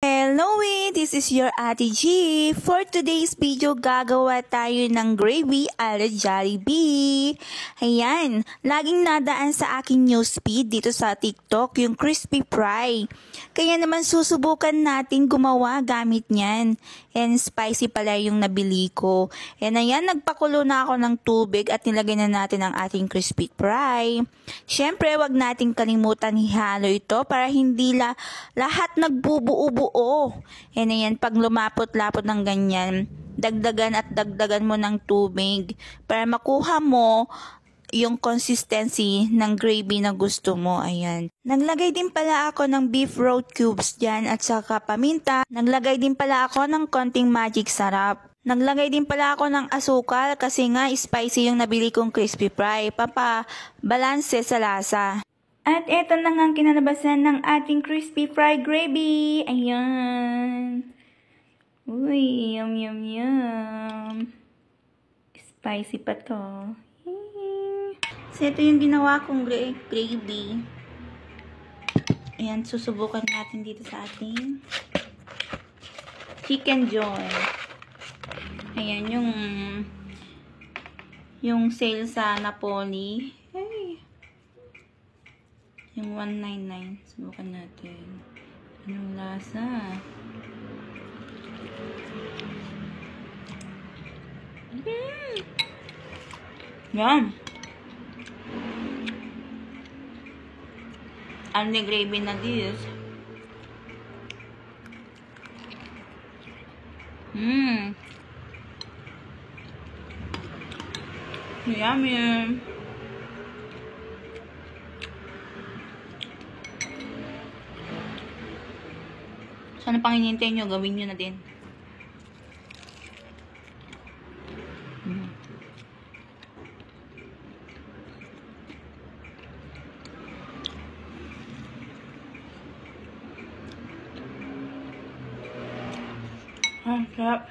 Hello, this is your Ate G. For today's video, gagawa tayo ng gravy ala Jollibee. Ayan, laging nadaan sa aking newsfeed dito sa TikTok yung crispy fry. Kaya naman susubukan natin gumawa gamit niyan. And spicy pala yung nabili ko. And ayan, nagpakulo na ako ng tubig at nilagay na natin ang ating crispy fry. Siyempre, wag nating kalimutan ihalo ito para hindi lahat nagbubuo-buo. And ayan, pag lumapot-lapot ng ganyan, dagdagan at dagdagan mo ng tubig para makuha mo yung consistency ng gravy na gusto mo. Ayan. Naglagay din pala ako ng beef road cubes dyan at saka paminta. Naglagay din pala ako ng konting magic sarap. Naglagay din pala ako ng asukal kasi nga spicy yung nabili kong crispy fry. Balanse sa lasa. At eto na nga ang kinalabasan ng ating crispy fry gravy. Ayan. Uy, yum yum yum. Spicy pa to. So, ito yung ginawa kong gravy. Ayan, susubukan natin dito sa ating chicken joy. Ayan, yung sale sa Napoli. Hey. Yung 199. Subukan natin. Anong lasa? Yan. Only gravy na this. Yummy. Sana pang hinihintay nyo, gawin nyo na din. Sarap.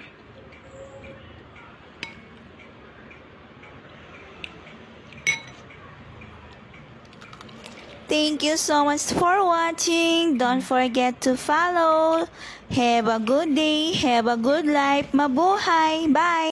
Thank you so much for watching. Don't forget to follow. Have a good day. Have a good life. Mabuhay. Bye.